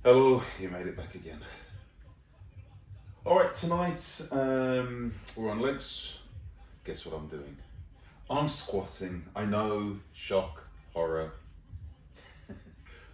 Hello, you made it back again. Alright, tonight we're on legs. Guess what I'm doing? I'm squatting. I know, shock, horror.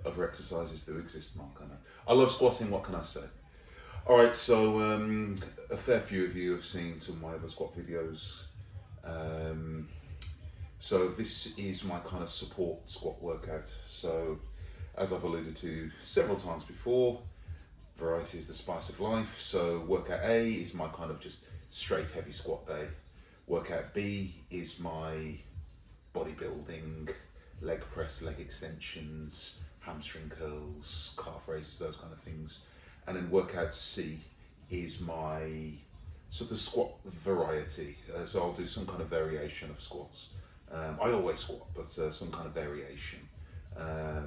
Other exercises do exist, Mark, I know. I love squatting, what can I say? Alright, so a fair few of you have seen some of my other squat videos. So this is my kind of support squat workout. So as I've alluded to several times before, variety is the spice of life. So workout A is my kind of just straight heavy squat day. Workout B is my bodybuilding, leg press, leg extensions, hamstring curls, calf raises, those kind of things. And then workout C is my sort of squat variety. So I'll do some kind of variation of squats. I always squat, but some kind of variation.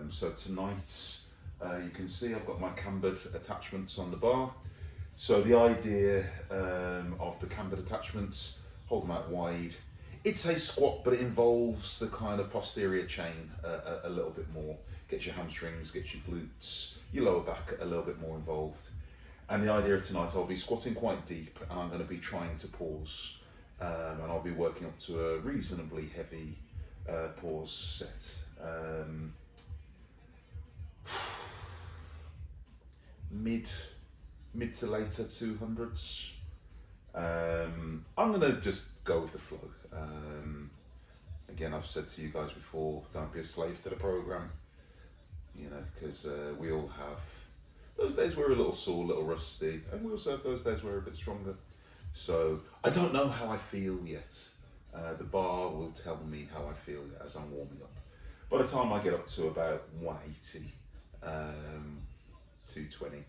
So tonight, you can see I've got my cambered attachments on the bar. So the idea of the cambered attachments, hold them out wide. It's a squat, but it involves the kind of posterior chain a little bit more. Gets your hamstrings, gets your glutes, your lower back a little bit more involved. And the idea of tonight, I'll be squatting quite deep, and I'm going to be trying to pause. And I'll be working up to a reasonably heavy pause set. Mid to later 200s. I'm gonna just go with the flow. Again, I've said to you guys before, don't be a slave to the program. You know, because we all have those days where we're a little sore, a little rusty, and we also have those days where we're a bit stronger. So I don't know how I feel yet. The bar will tell me how I feel as I'm warming up. By the time I get up to about 180, 220,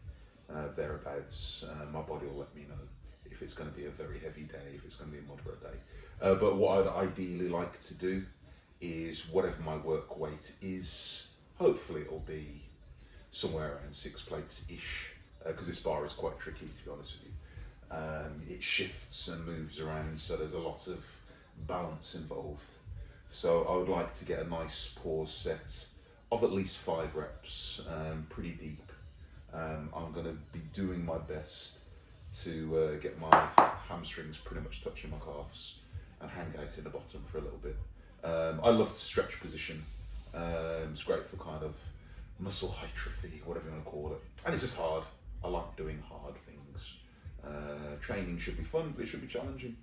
thereabouts, my body will let me know if it's going to be a very heavy day, if it's going to be a moderate day. But what I'd ideally like to do is whatever my work weight is, hopefully it'll be somewhere around 6 plates-ish, because this bar is quite tricky, to be honest with you. It shifts and moves around, so there's a lot of balance involved. So I would like to get a nice pause set of at least 5 reps, pretty deep. I'm going to be doing my best to get my hamstrings pretty much touching my calves and hang out in the bottom for a little bit. I love the stretch position. It's great for kind of muscle hypertrophy, whatever you want to call it. And it's just hard. I like doing hard things. Training should be fun, but it should be challenging.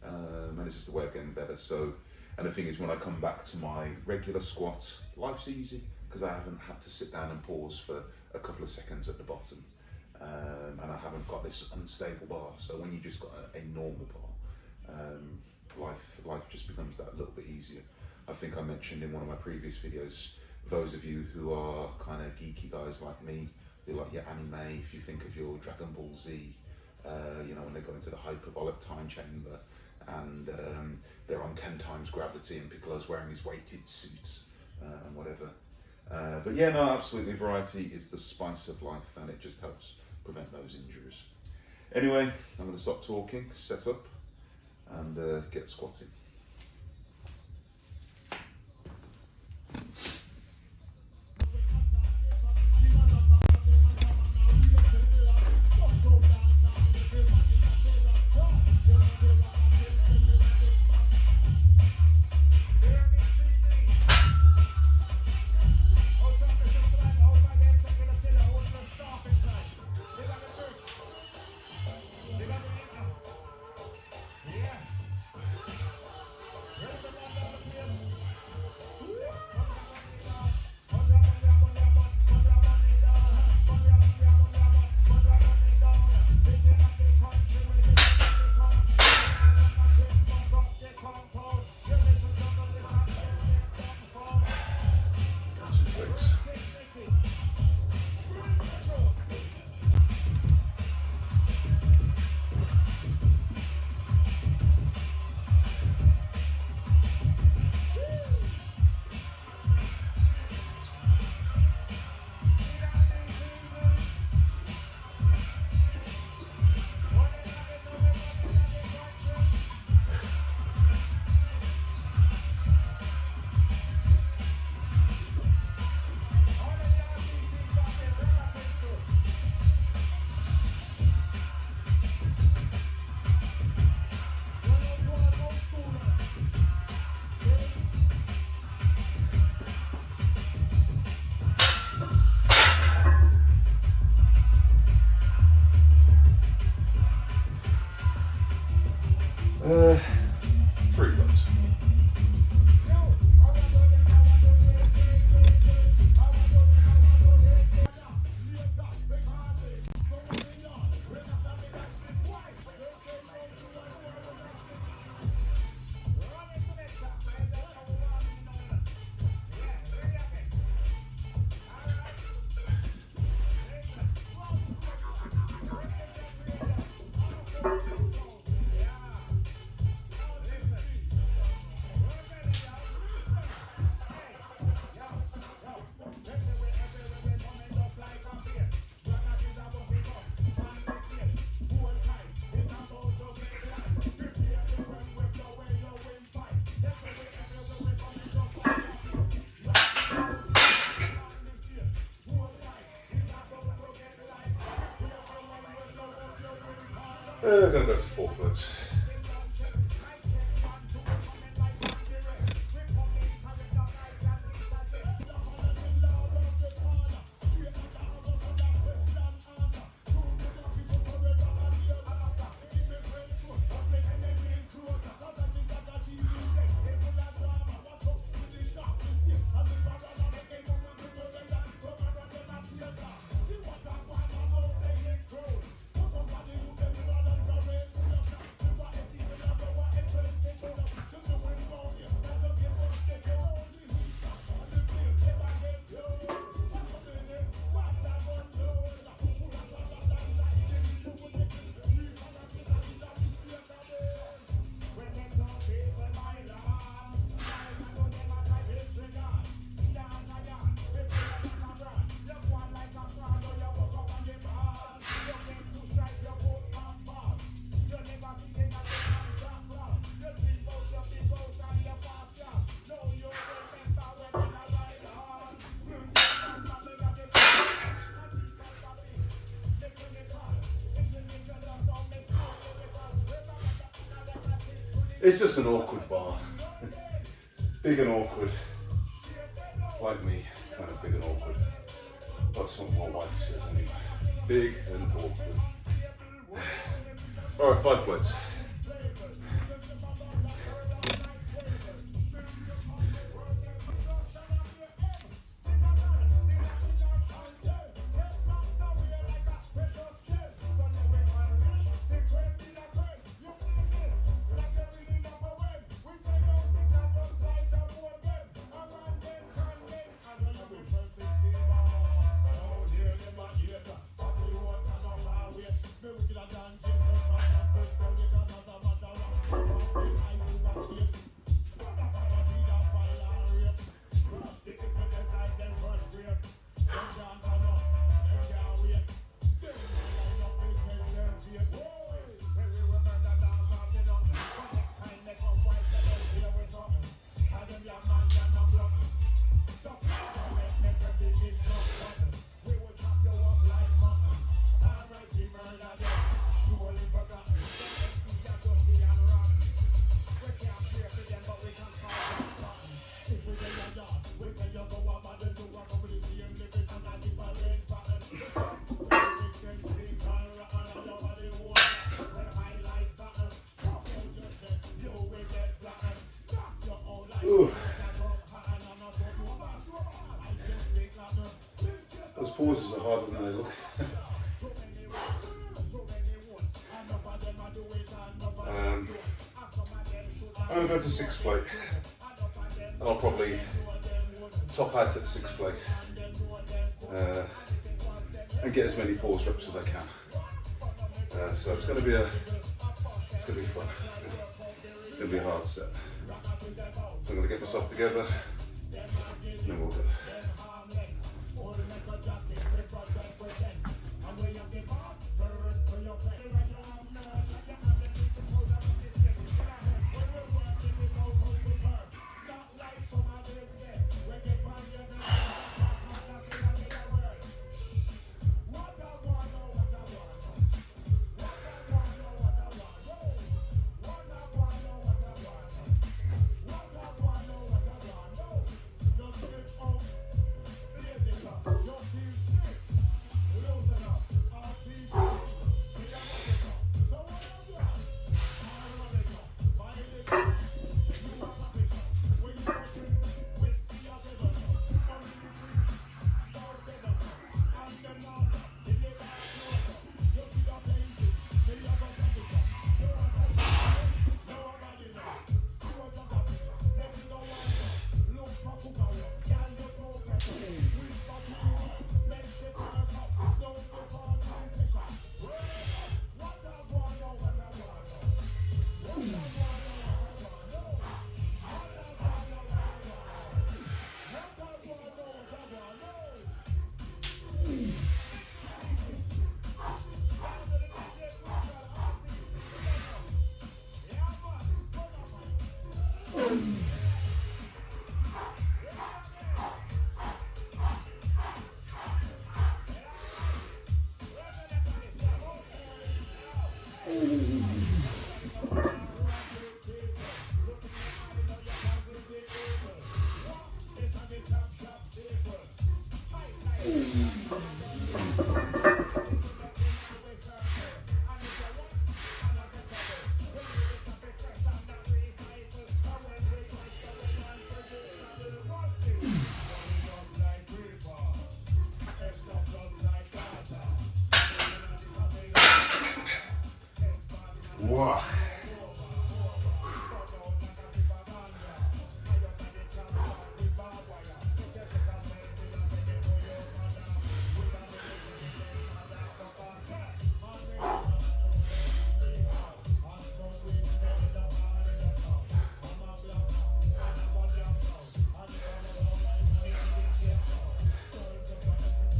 And it's just a way of getting better. So, and the thing is, when I come back to my regular squat, life's easy because I haven't had to sit down and pause for a couple of seconds at the bottom. And I haven't got this unstable bar. So when you just got a normal bar, life just becomes that little bit easier. I think I mentioned in one of my previous videos, those of you who are kind of geeky guys like me, they like your anime, if you think of your Dragon Ball Z, you know, when they go into the hyperbolic time chamber and they're on 10 times gravity and Piccolo's wearing his weighted suits and whatever. But yeah, no, absolutely, variety is the spice of life and it just helps prevent those injuries. Anyway, I'm going to stop talking, set up and get squatting. I'm going to go for 4 floats. It's just an awkward bar. Big and awkward. Like me, kind of big and awkward. That's what my wife says anyway. Big and awkward. Alright, 5 floats. Ooh. Those pauses are harder than they look. I'm going to go to 6 plate. And I'll probably top out at 6 plate and get as many pause reps as I can. So it's going to be fun. It's going to be a hard set. So I'm going to get myself together and then we'll go.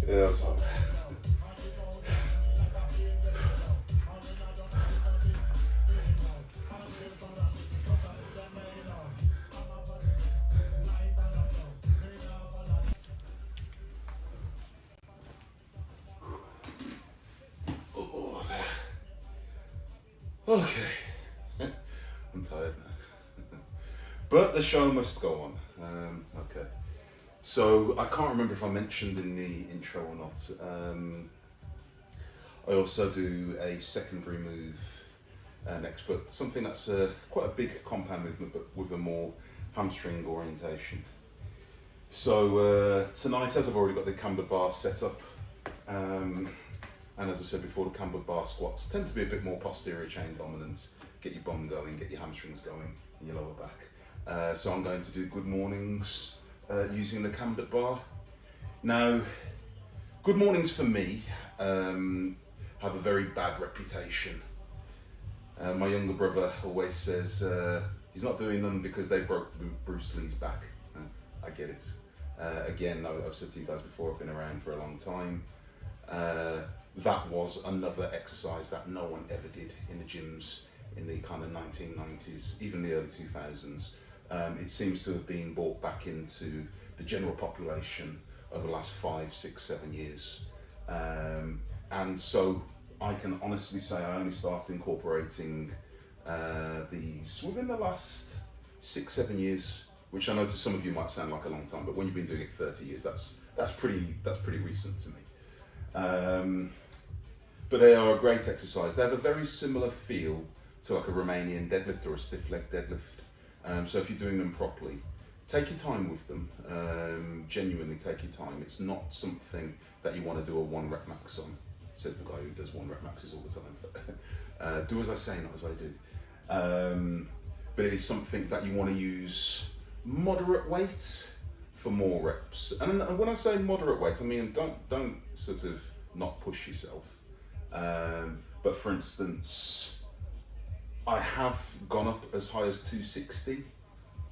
Yeah, that's fine. Okay, I'm tired now. But the show must go on. Okay, so I can't remember if I mentioned in the intro or not. I also do a secondary move next, but something that's quite a big compound movement, but with a more hamstring orientation. So tonight, as I've already got the cambered bar set up, and as I said before, the cambered bar squats tend to be a bit more posterior chain dominant, get your bum going, get your hamstrings going, and your lower back. So I'm going to do good mornings using the cambered bar. Now, good mornings for me have a very bad reputation. My younger brother always says he's not doing them because they broke Bruce Lee's back. I get it. Again, I've said to you guys before, I've been around for a long time. That was another exercise that no one ever did in the gyms in the kind of 1990s, even the early 2000s. It seems to have been brought back into the general population over the last 5, 6, 7 years. And so I can honestly say I only started incorporating these within the last 6, 7 years, which I know to some of you might sound like a long time, but when you've been doing it 30 years, that's pretty recent to me. But they are a great exercise. They have a very similar feel to like a Romanian deadlift or a stiff leg deadlift. So if you're doing them properly, take your time with them. Genuinely take your time. It's not something that you want to do a 1 rep max on, says the guy who does 1 rep maxes all the time. Do as I say, not as I do. But it is something that you want to use moderate weight for more reps. And when I say moderate weight, I mean don't sort of not push yourself. But for instance, I have gone up as high as 260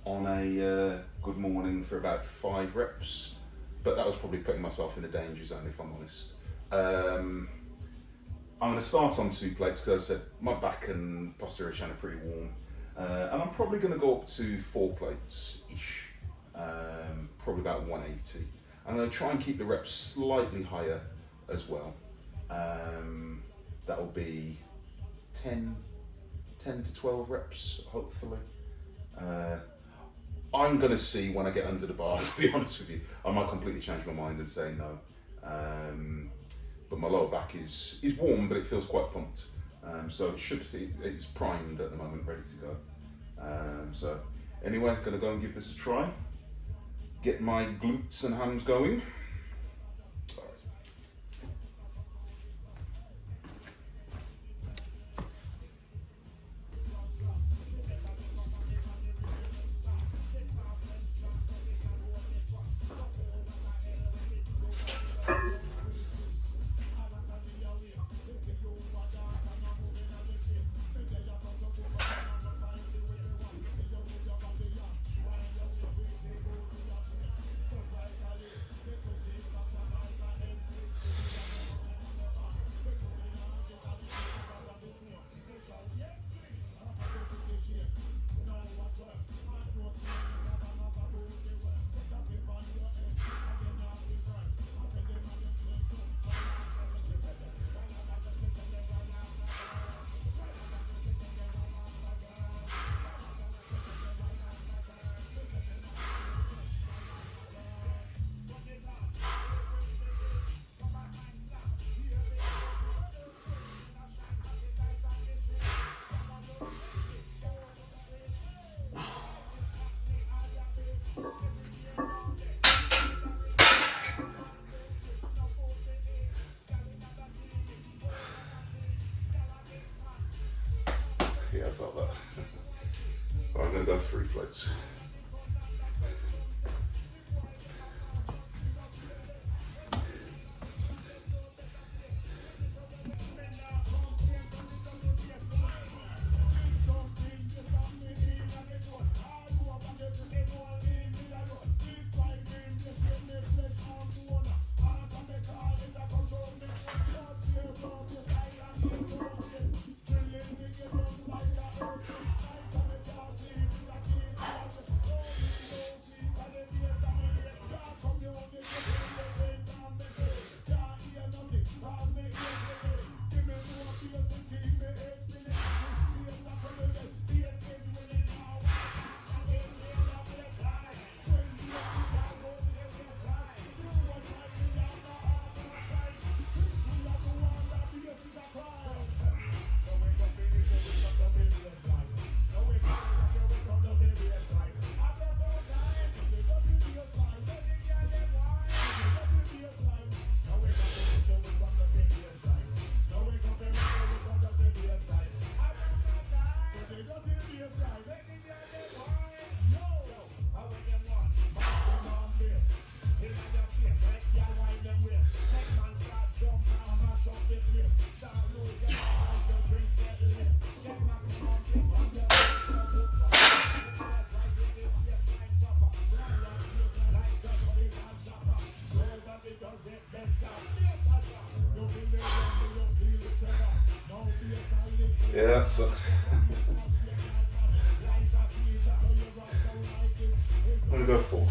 on a good morning for about 5 reps, but that was probably putting myself in a danger zone if I'm honest. I'm going to start on 2 plates because I said my back and posterior chain are pretty warm, and I'm probably going to go up to 4 plates-ish, probably about 180. I'm going to try and keep the reps slightly higher as well. That will be 10 to 12 reps, hopefully. I'm going to see when I get under the bar, to be honest with you. I might completely change my mind and say no. But my lower back is warm, but it feels quite pumped. So it's primed at the moment, ready to go. So anyway, I'm going to go and give this a try. Get my glutes and hams going. Yeah, I felt that. I'm going to go 3 plates. Yeah, that sucks. I'm gonna go 4.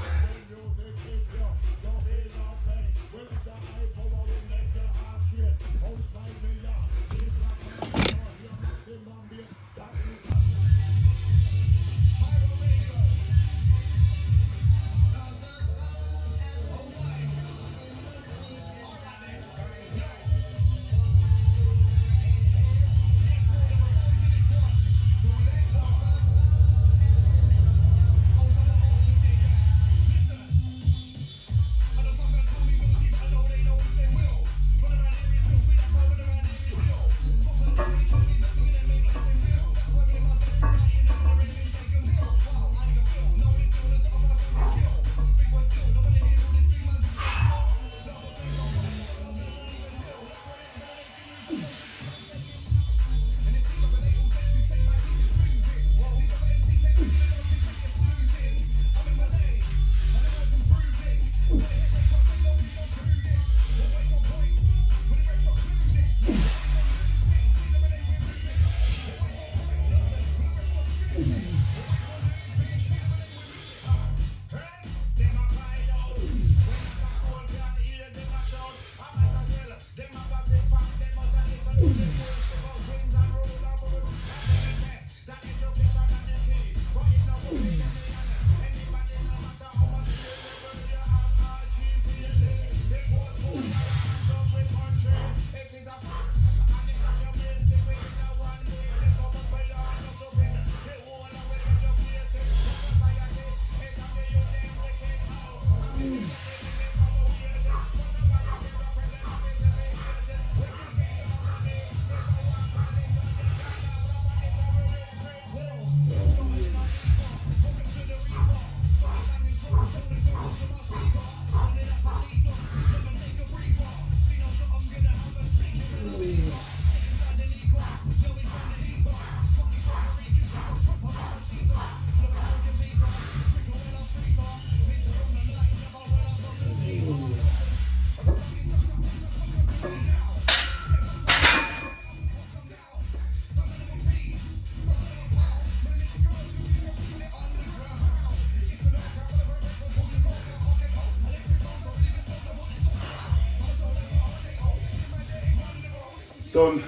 Done.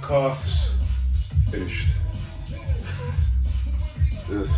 Calves finished. Ugh.